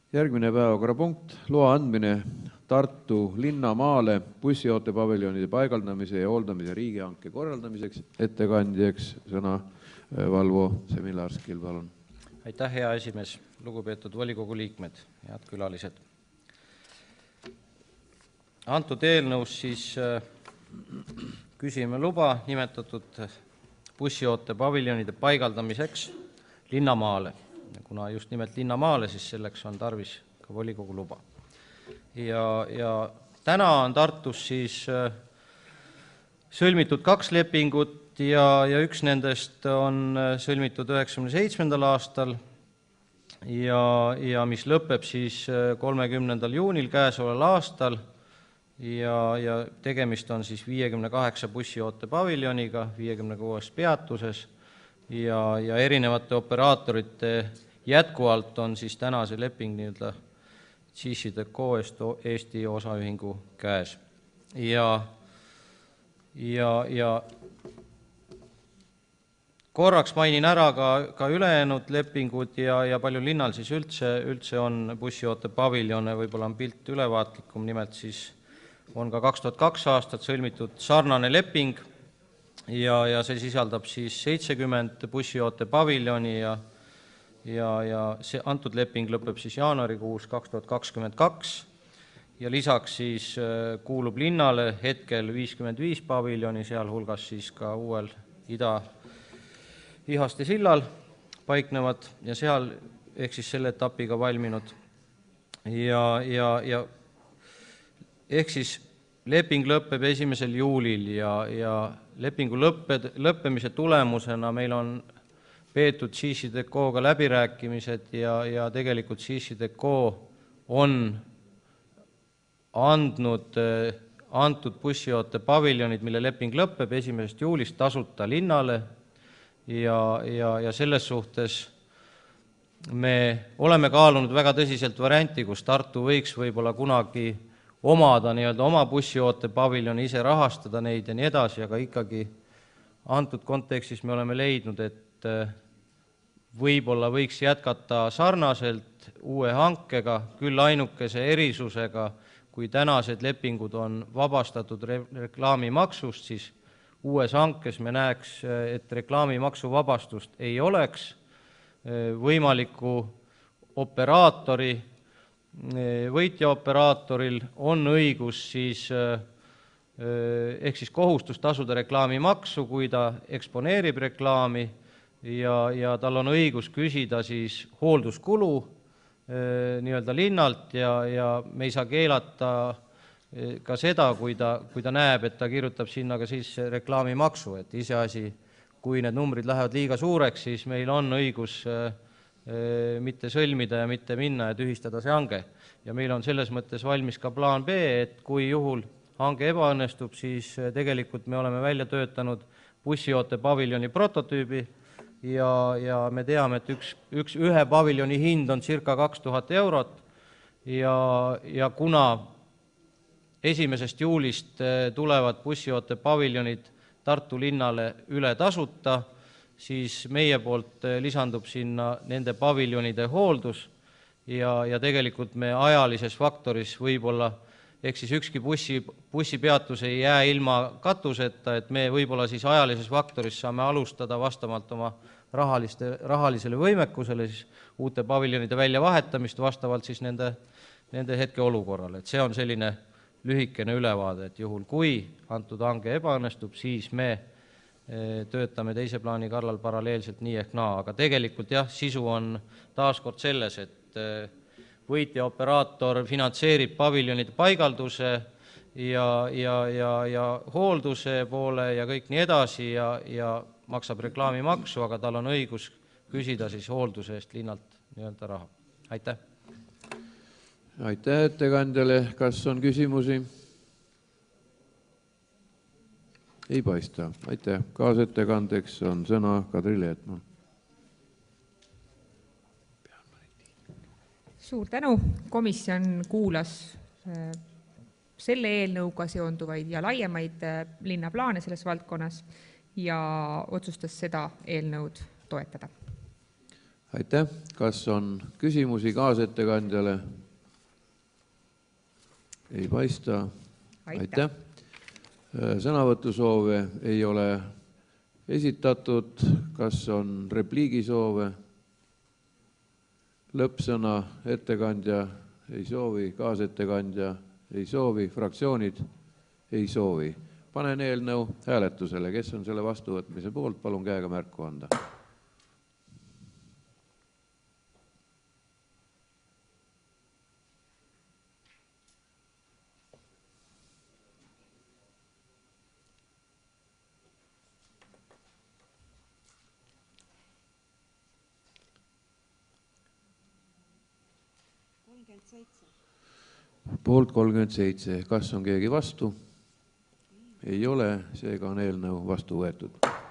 Järgmine päevakorrapunkt, loa andmine Tartu linnamaale bussiootepaviljonide paigaldamise ja hooldamise riigihanke korraldamiseks. Ettekandjaks sõna Valvo Semilarskil, palun. Aitäh, hea esimees, lugupeetud volikogu liikmed, head külalised. Antud eelnõus siis küsime luba nimetatud bussiootepaviljonide paigaldamiseks linnamaale. Kuna just nimelt linnamaale, siis selleks on tarvis ka volikogu luba. Ja täna on Tartus siis sõlmitud 2 lepingut ja üks nendest on sõlmitud 1997. aastal ja mis lõpeb siis 30. juunil käesoleval aastal ja tegemist on siis 58 bussiootepaviljoniga 56 peatuses ja erinevate operaatorite jätkuvalt on siis täna see leping nii-öelda CICDECO Eesti osaühingu käes. Ja korraks mainin ära ka ülejäänud lepingud ja palju linnal siis üldse on bussiootepaviljone, võib-olla on pilt ülevaatlikum, nimelt siis on ka 2002 aastat sõlmitud sarnane leping ja see sisaldab siis 70 bussiootepaviljoni ja see antud leping lõpeb siis jaanuarikuus 2022 ja lisaks siis kuulub linnale hetkel 55 paviljoni, sealhulgas siis ka uuel Ihaste sillal paiknevad ja seal ehk siis selle etapiga valminud ja ehk siis leping lõpeb 1. juulil ja lepingu lõppemise tulemusena meil on peetud CICDECO-ga läbirääkimised ja tegelikult CICDECO on antud bussiootepaviljonid, mille leping lõpeb 1. juulist tasuta linnale ja selles suhtes me oleme kaalunud väga tõsiselt varianti, kus Tartu võiks võib-olla kunagi omada nii-öelda oma bussiootepaviljoni, ise rahastada neid ja nii edasi, aga ikkagi antud kontekstis me oleme leidnud, et võib-olla võiks jätkata sarnaselt uue hankega, küll ainukese erisusega, kui tänased lepingud on vabastatud reklaamimaksust, siis uues hankes me näeks, et reklaamimaksu vabastust ei oleks. Võimaliku operaatori, võitja operaatoril on õigus siis ehk siis kohustus tasuda reklaamimaksu, kui ta eksponeerib reklaami ja tal on õigus küsida siis hoolduskulu nii-öelda linnalt ja me ei saa keelata ka seda, kui ta näeb, et ta kirjutab sinna ka sisse reklaamimaksu, et iseasi, kui need numbrid lähevad liiga suureks, siis meil on õigus mitte sõlmida ja mitte minna ja tühistada see hange. Ja meil on selles mõttes valmis ka plaan B, et kui juhul hange ebaõnnestub, siis tegelikult me oleme välja töötanud bussiootepaviljoni prototüübi ja me teame, et ühe paviljoni hind on circa 2000 eurot ja kuna 1. juulist tulevad bussiootepaviljonid Tartu linnale üle tasuta, siis meie poolt lisandub sinna nende paviljonide hooldus ja tegelikult me ajalises faktoris võib-olla, ehk siis ükski bussipeatus ei jää ilma katuseta, et me võib-olla siis ajalises faktoris saame alustada vastavalt oma rahalisele võimekusele siis uute paviljonide väljavahetamist vastavalt siis nende hetke olukorrale. Et see on selline lühikene ülevaade, et juhul kui antud hange ebaõnnestub, siis me töötame teise plaani kallal paralleelselt nii ehk naa, aga tegelikult jah, sisu on taaskord selles, et võitja operaator finantseerib paviljonide paigalduse ja hoolduse poole ja kõik nii edasi ja maksab reklaamimaksu, aga tal on õigus küsida siis hoolduse eest linnalt nii-öelda raha. Aitäh! Aitäh ettekandjale. Kas on küsimusi? Ei paista. Aitäh. Kaasettekandeks on sõna Kadri Leetmaa. Suur tänu. Komisjon kuulas selle eelnõuga seonduvaid ja laiemaid linnaplaane selles valdkonnas ja otsustas seda eelnõud toetada. Aitäh. Kas on küsimusi kaasettekandjale? Ei paista. Aitäh. Sõnavõtusoove ei ole esitatud. Kas on repliigisoove? Lõppsõna ettekandja ei soovi, kaasettekandja ei soovi, fraktsioonid ei soovi. Panen eelnõu hääletusele. Kes on selle vastuvõtmise poolt? Palun käega märku anda. Poolt 37. Kas on keegi vastu? Ei ole, seega on eelnõu vastu võetud.